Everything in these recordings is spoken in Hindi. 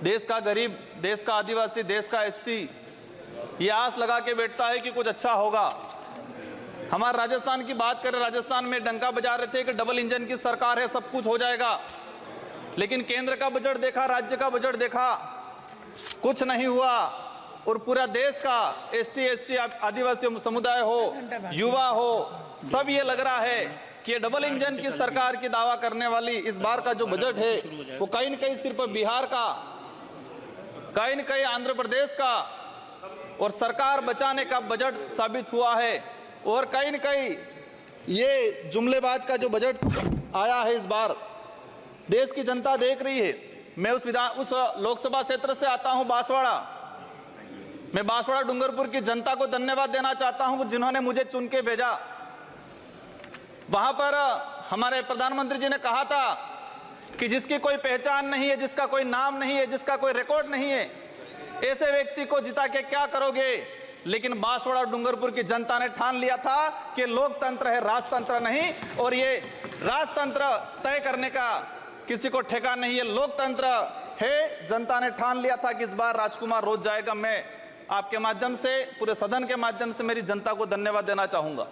देश का गरीब, देश का आदिवासी, देश का एससी ये आस लगा के बैठता है कि कुछ अच्छा होगा। हमारे राजस्थान की बात करें, राजस्थान में डंका बजा रहे थे कि डबल इंजन की सरकार है, सब कुछ हो जाएगा। लेकिन केंद्र का बजट देखा, राज्य का बजट देखा, कुछ नहीं हुआ। और पूरा देश का एसटी, एससी, आदिवासी समुदाय हो, युवा हो, सब ये लग रहा है कि डबल इंजन की सरकार की दावा करने वाली इस बार का जो बजट है वो कहीं न कहीं सिर्फ बिहार का, कहीं न कहीं आंध्र प्रदेश का और सरकार बचाने का बजट साबित हुआ है। और कहीं न कहीं ये जुमलेबाज का जो बजट आया है इस बार, देश की जनता देख रही है। मैं उस लोकसभा क्षेत्र से आता हूं, बांसवाड़ा। मैं बांसवाड़ा डूंगरपुर की जनता को धन्यवाद देना चाहता हूं जिन्होंने मुझे चुन के भेजा। वहां पर हमारे प्रधानमंत्री जी ने कहा था कि जिसकी कोई पहचान नहीं है, जिसका कोई नाम नहीं है, जिसका कोई रिकॉर्ड नहीं है, ऐसे व्यक्ति को जिता के क्या करोगे। लेकिन बांसवाड़ा डूंगरपुर की जनता ने ठान लिया था कि लोकतंत्र है, राजतंत्र नहीं। और ये राजतंत्र तय करने का किसी को ठेका नहीं है, लोकतंत्र है। जनता ने ठान लिया था कि इस बार राजकुमार रोज जाएगा। मैं आपके माध्यम से, पूरे सदन के माध्यम से मेरी जनता को धन्यवाद देना चाहूंगा।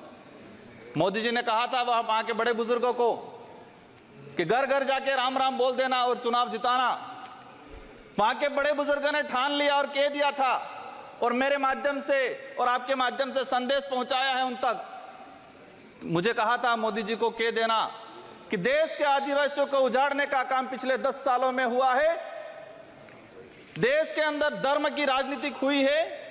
मोदी जी ने कहा था वहां के बड़े बुजुर्गों को कि घर घर जाके राम राम बोल देना और चुनाव जिताना। वहां के बड़े बुजुर्गों ने ठान लिया और कह दिया था, और मेरे माध्यम से और आपके माध्यम से संदेश पहुंचाया है उन तक। मुझे कहा था मोदी जी को कह देना कि देश के आदिवासियों को उजाड़ने का काम पिछले 10 सालों में हुआ है। देश के अंदर धर्म की राजनीति हुई है।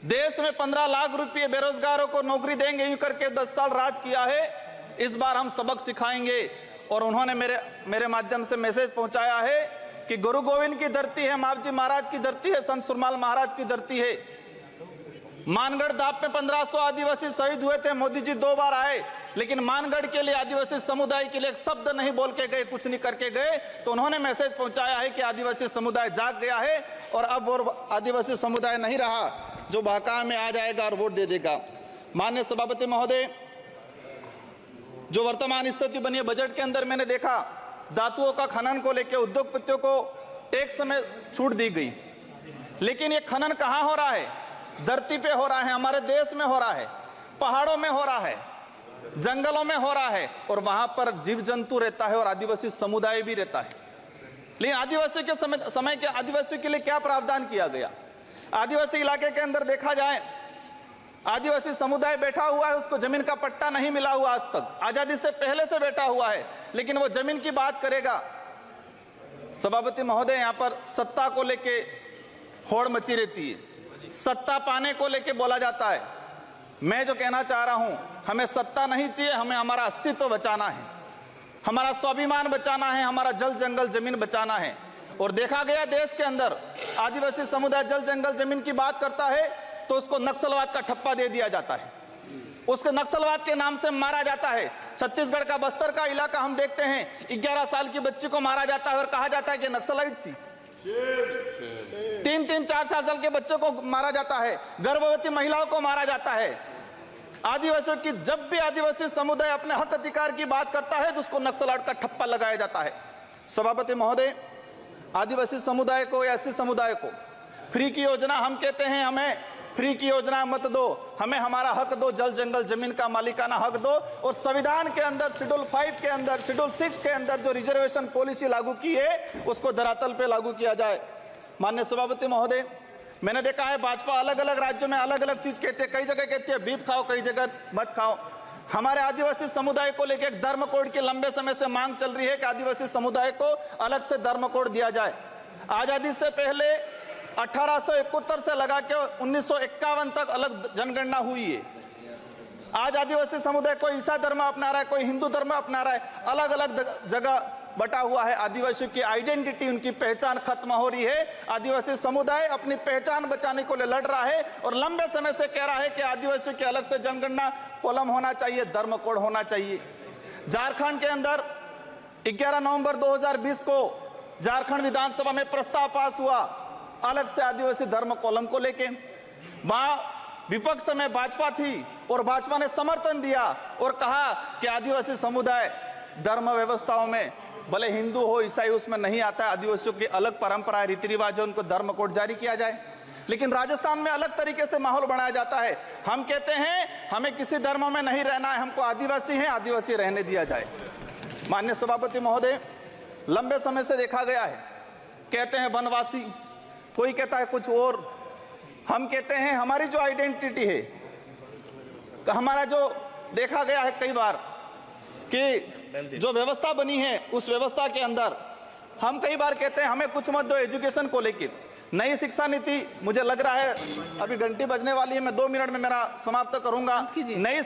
देश में 15 लाख रुपए बेरोजगारों को नौकरी देंगे यूं करके 10 साल राज किया है। इस बार हम सबक सिखाएंगे। और उन्होंने मेरे माध्यम से मैसेज पहुंचाया है कि गुरु गोविंद की धरती है, मावजी महाराज की धरती है, संत सुरमाल महाराज की धरती है। मानगढ़ धाप में 1500 आदिवासी शहीद हुए थे। मोदी जी 2 बार आए, लेकिन मानगढ़ के लिए, आदिवासी समुदाय के लिए एक शब्द नहीं बोल के गए, कुछ नहीं करके गए। तो उन्होंने मैसेज पहुंचाया है कि आदिवासी समुदाय जाग गया है और अब वो आदिवासी समुदाय नहीं रहा जो बहका में आ जाएगा और वोट दे देगा। माननीय सभापति महोदय, जो वर्तमान स्थिति बनी है बजट के अंदर, मैंने देखा धातुओं का खनन को लेकर उद्योगपतियों को टैक्स में छूट दी गई। लेकिन ये खनन कहां हो रहा है? धरती पे हो रहा है, हमारे देश में हो रहा है, पहाड़ों में हो रहा है, जंगलों में हो रहा है। और वहां पर जीव जंतु रहता है और आदिवासी समुदाय भी रहता है। लेकिन आदिवासियों के समय के आदिवासियों के लिए क्या प्रावधान किया गया? आदिवासी इलाके के अंदर देखा जाए, आदिवासी समुदाय बैठा हुआ है, उसको जमीन का पट्टा नहीं मिला हुआ आज तक, आजादी से पहले से बैठा हुआ है, लेकिन वो जमीन की बात करेगा। सभापति महोदय, यहां पर सत्ता को लेके होड़ मची रहती है, सत्ता पाने को लेके बोला जाता है। मैं जो कहना चाह रहा हूं, हमें सत्ता नहीं चाहिए, हमें हमारा अस्तित्व बचाना है, हमारा स्वाभिमान बचाना है, हमारा जल जंगल जमीन बचाना है। और देखा गया देश के अंदर आदिवासी समुदाय जल जंगल जमीन की बात करता है तो उसको नक्सलवाद का ठप्पा दे दिया जाता है, उसको नक्सलवाद के नाम से मारा जाता है। छत्तीसगढ़ का बस्तर का इलाका हम देखते हैं, 11 साल की बच्ची को मारा जाता है और कहा जाता है कि नक्सलाइट थी। 3-3, 4-4 साल के बच्चों को मारा जाता है, गर्भवती महिलाओं को मारा जाता है। आदिवासियों की, जब भी आदिवासी समुदाय अपने हक अधिकार की बात करता है तो उसको नक्सलवाद का ठप्पा लगाया जाता है। सभापति महोदय, आदिवासी समुदाय को या एससी समुदाय को फ्री की योजना, हम कहते हैं हमें फ्री की योजना मत दो, हमें हमारा हक दो, जल जंगल जमीन का मालिकाना हक दो। और संविधान के अंदर शेड्यूल 5 के अंदर, शेड्यूल 6 के अंदर जो रिजर्वेशन पॉलिसी लागू की है उसको धरातल पे लागू किया जाए। माननीय सभापति महोदय, मैंने देखा है भाजपा अलग अलग राज्यों में अलग अलग चीज कहती है, कई जगह कहती है बीफ खाओ, कई जगह मत खाओ। हमारे आदिवासी समुदाय को लेकर एक धर्म कोड की लंबे समय से मांग चल रही है कि आदिवासी समुदाय को अलग से धर्म कोड दिया जाए। आजादी से पहले 1871 से लगा के 1951 तक अलग जनगणना हुई है। आज आदिवासी समुदाय कोई ईसाई धर्म अपना रहा है, कोई हिंदू धर्म अपना रहा है, अलग अलग जगह बटा हुआ है। आदिवासियों की आइडेंटिटी, उनकी पहचान खत्म हो रही है। आदिवासी समुदाय अपनी पहचान बचाने को लिए लड़ रहा है और लंबे समय से कह रहा है कि आदिवासियों की अलग से जनगणना कॉलम होना चाहिए, धर्म कोड होना चाहिए। झारखंड के अंदर 11 नवंबर 2020 को झारखंड विधानसभा में प्रस्ताव पास हुआ अलग से आदिवासी धर्म कॉलम को लेके। वहां विपक्ष में भाजपा थी और भाजपा ने समर्थन दिया और कहा कि आदिवासी समुदाय धर्म व्यवस्थाओं में भले हिंदू हो ईसाई उसमें नहीं आता है, आदिवासियों की अलग परंपरा रीति रिवाज है, उनको धर्म कोड जारी किया जाए। लेकिन राजस्थान में अलग तरीके से माहौल बनाया जाता है। हम कहते हैं हमें किसी धर्म में नहीं रहना है, हमको आदिवासी हैं, आदिवासी रहने दिया जाए। माननीय सभापति महोदय, लंबे समय से देखा गया है, कहते हैं वनवासी, कोई कहता है कुछ और। हम कहते हैं हमारी जो आइडेंटिटी है, हमारा जो देखा गया है कई बार कि जो व्यवस्था बनी है उस व्यवस्था के अंदर हम कई बार कहते हैं हमें कुछ मत दो एजुकेशन को लेकर। नई शिक्षा नीति, मुझे लग रहा है अभी घंटी बजने वाली है, मैं 2 मिनट में मेरा समाप्त करूंगा। नई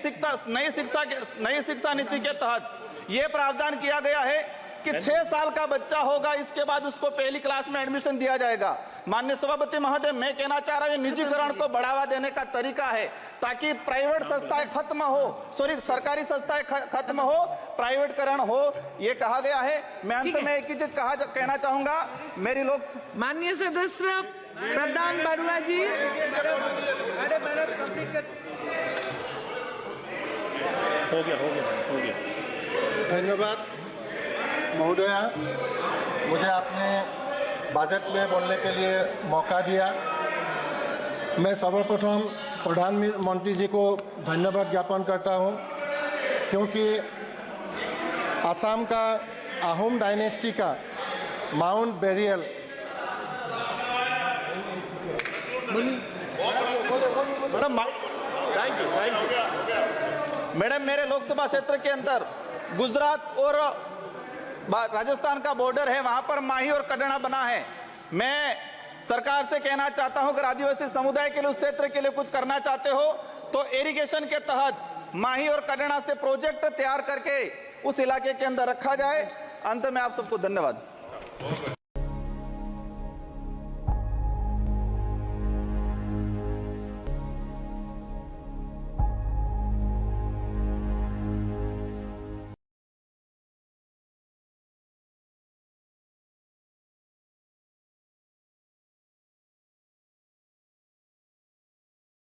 शिक्षा नीति के तहत यह प्रावधान किया गया है कि 6 साल का बच्चा होगा, इसके बाद उसको पहली क्लास में एडमिशन दिया जाएगा। माननीय सभापति महोदय, मैं कहना चाह रहा हूं निजीकरण को बढ़ावा देने का तरीका है ताकि प्राइवेट संस्थाएं खत्म हो, सरकारी संस्थाएं खत्म हो, प्राइवेटकरण हो, ये कहा गया है। मैं अंत में एक ही चीज कहना चाहूंगा, मेरी लोग माननीय सदस्य प्रधान बरुआ जी। हो गया। धन्यवाद महोदया, मुझे आपने बजट में बोलने के लिए मौका दिया। मैं सर्वप्रथम प्रधानमंत्री जी को धन्यवाद ज्ञापन करता हूं, क्योंकि असम का अहोम डायनेस्टी का माउंट बेरियल मैडम, मेरे लोकसभा क्षेत्र के अंदर गुजरात और राजस्थान का बॉर्डर है, वहां पर माही और कड़ना बना है। मैं सरकार से कहना चाहता हूं, अगर आदिवासी समुदाय के लिए, उस क्षेत्र के लिए कुछ करना चाहते हो तो इरिगेशन के तहत माही और कड़ना से प्रोजेक्ट तैयार करके उस इलाके के अंदर रखा जाए। अंत में आप सबको धन्यवाद।